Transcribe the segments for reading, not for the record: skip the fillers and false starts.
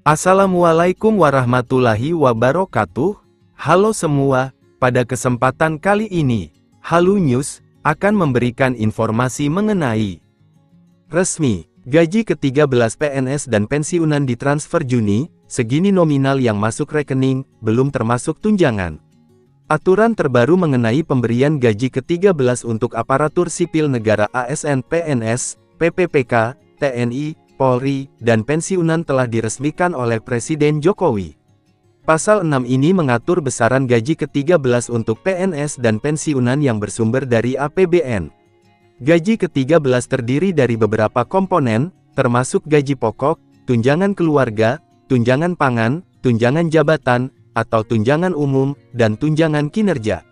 Assalamualaikum warahmatullahi wabarakatuh. Halo semua, pada kesempatan kali ini, Halo News akan memberikan informasi mengenai resmi, gaji ke-13 PNS dan pensiunan ditransfer Juni, segini nominal yang masuk rekening, belum termasuk tunjangan. Aturan terbaru mengenai pemberian gaji ke-13 untuk aparatur sipil negara ASN PNS, PPPK, TNI, Polri, dan pensiunan telah diresmikan oleh Presiden Jokowi. Pasal 6 ini mengatur besaran gaji ke-13 untuk PNS dan pensiunan yang bersumber dari APBN. Gaji ke-13 terdiri dari beberapa komponen, termasuk gaji pokok, tunjangan keluarga, tunjangan pangan, tunjangan jabatan, atau tunjangan umum, dan tunjangan kinerja.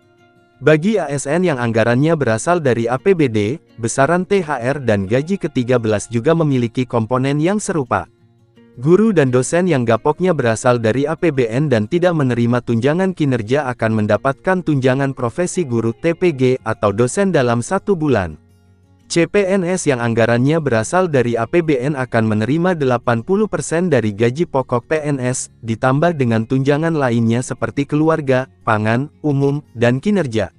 Bagi ASN yang anggarannya berasal dari APBD, besaran THR dan gaji ke-13 juga memiliki komponen yang serupa. Guru dan dosen yang gapoknya berasal dari APBN dan tidak menerima tunjangan kinerja akan mendapatkan tunjangan profesi guru TPG atau dosen dalam 1 bulan. CPNS yang anggarannya berasal dari APBN akan menerima 80% dari gaji pokok PNS, ditambah dengan tunjangan lainnya seperti keluarga, pangan, umum, dan kinerja.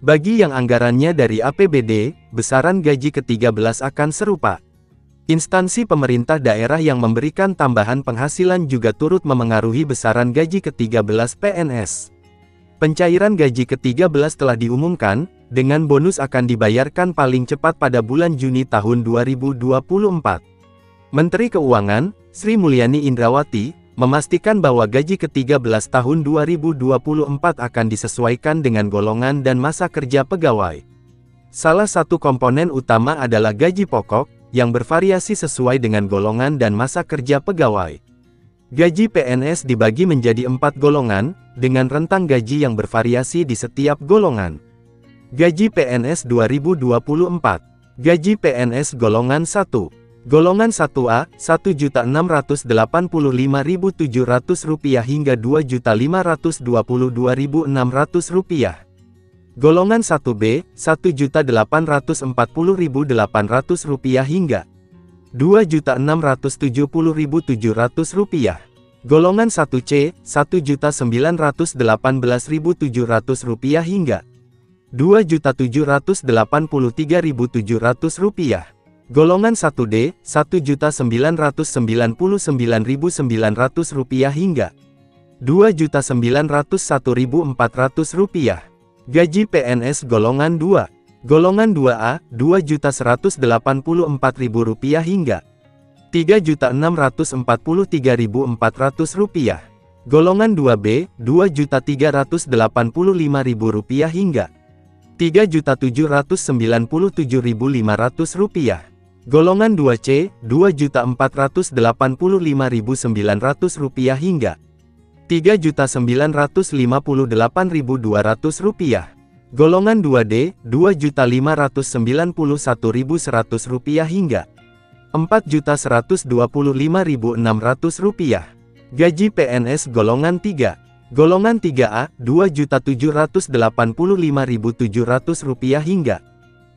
Bagi yang anggarannya dari APBD, besaran gaji ke-13 akan serupa. Instansi pemerintah daerah yang memberikan tambahan penghasilan juga turut memengaruhi besaran gaji ke-13 PNS. Pencairan gaji ke-13 telah diumumkan, dengan bonus akan dibayarkan paling cepat pada bulan Juni tahun 2024. Menteri Keuangan, Sri Mulyani Indrawati, memastikan bahwa gaji ke-13 tahun 2024 akan disesuaikan dengan golongan dan masa kerja pegawai. Salah satu komponen utama adalah gaji pokok, yang bervariasi sesuai dengan golongan dan masa kerja pegawai. Gaji PNS dibagi menjadi 4 golongan, dengan rentang gaji yang bervariasi di setiap golongan. Gaji PNS 2024. Gaji PNS golongan 1. Golongan 1A, Rp1.685.700 hingga Rp2.522.600. Golongan 1B, Rp1.840.800 hingga Rp2.670.700. Golongan 1C, Rp1.918.700 hingga Rp2.783.700. Golongan 1D, Rp1.999.900 hingga Rp2.901.400. Gaji PNS golongan 2. Golongan 2A, Rp2.184.000 hingga Rp3.643.400. Golongan 2B, Rp2.385.000 hingga Rp3.797.500. Golongan 2C, Rp2.485.900 hingga Rp3.958.200. Golongan 2D, Rp2.591.100 hingga Rp4.125.600. Gaji PNS golongan 3. Golongan 3A, Rp2.785.700 hingga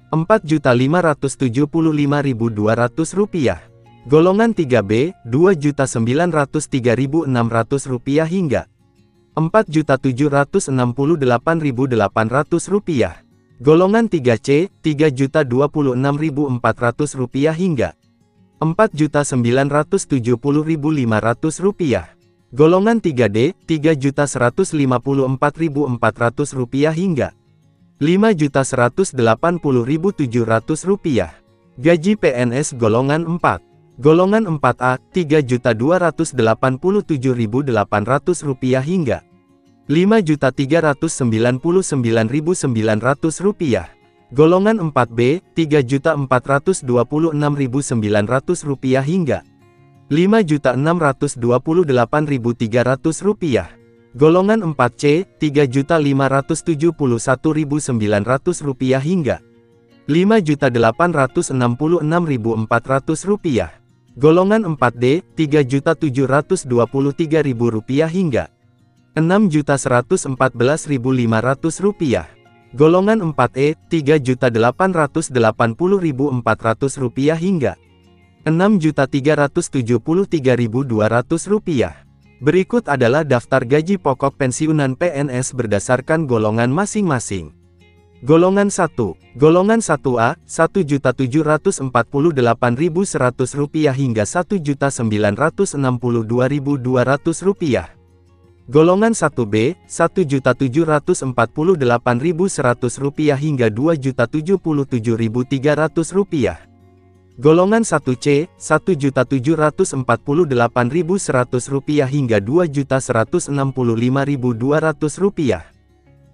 Rp4.575.200. Golongan 3B, Rp2.903.600 hingga Rp4.768.800. Golongan 3C, Rp3.026.400 hingga Rp4.970.500. Golongan 3D, Rp3.154.400 hingga Rp5.180.700. Gaji PNS golongan 4. Golongan 4A, Rp3.287.800 hingga Rp5.399.900. Golongan 4B, Rp3.426.900 hingga Rp5.628.300. Golongan 4C, Rp3.571.900 hingga Rp5.866.400. Golongan 4D, Rp3.723.000 hingga Rp6.114.500. Golongan 4E, Rp3.880.400 hingga Rp6.373.200. Berikut adalah daftar gaji pokok pensiunan PNS berdasarkan golongan masing-masing. Golongan 1. Golongan 1A, Rp1.748.100 hingga Rp1.962.200. Golongan 1B, Rp1.748.100 hingga Rp2.077.300. Golongan 1C, Rp1.748.100 hingga Rp2.165.200.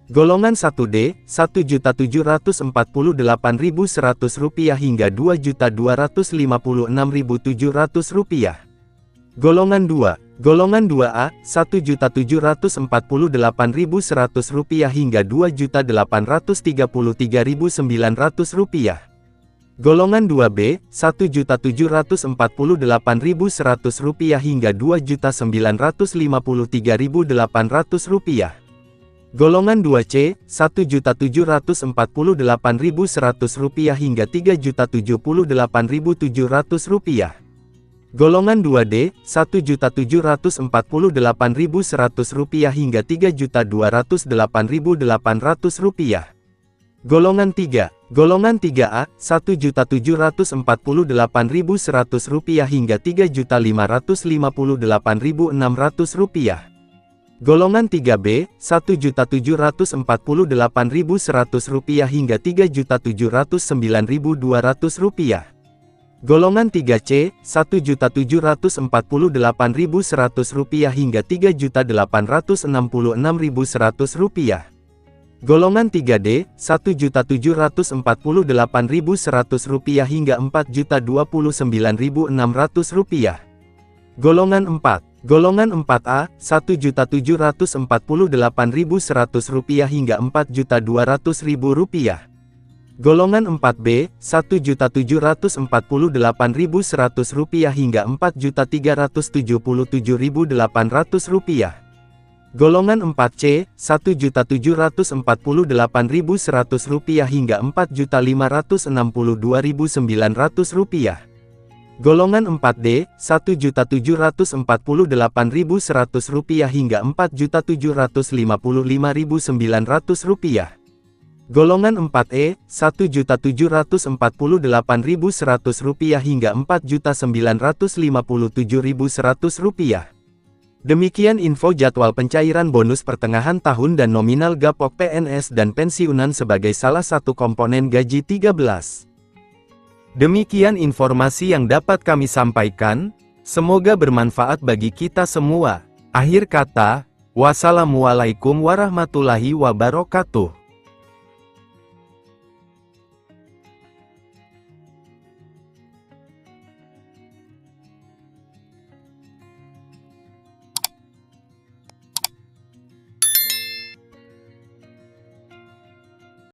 Golongan 1D, Rp1.748.100 hingga Rp2.256.700. Golongan 2. Golongan 2A, Rp1.748.100 hingga Rp2.833.900. Golongan 2B, Rp1.748.100 hingga Rp2.953.800. Golongan 2C, Rp1.748.100 hingga Rp3.078.700. Golongan 2D, Rp1.748.100 hingga Rp3.208.800. Golongan 3. Golongan 3A, Rp1.748.100 hingga Rp3.558.600. Golongan 3B, Rp1.748.100 hingga Rp3.709.200. Golongan 3C, Rp1.748.100 hingga Rp3.866.100. Golongan 3D, Rp1.748.100 hingga Rp4.029.600. Golongan 4. Golongan 4A, Rp1.748.100 hingga Rp4.200.000. Golongan 4B, Rp1.748.100 hingga Rp4.377.800. Golongan 4C, Rp1.748.100 hingga Rp4.562.900. Golongan 4D, Rp1.748.100 hingga Rp4.755.900. Golongan 4E, Rp1.748.100 hingga Rp4.957.100. Demikian info jadwal pencairan bonus pertengahan tahun dan nominal gapok PNS dan pensiunan sebagai salah satu komponen gaji 13. Demikian informasi yang dapat kami sampaikan, semoga bermanfaat bagi kita semua. Akhir kata, wassalamualaikum warahmatullahi wabarakatuh.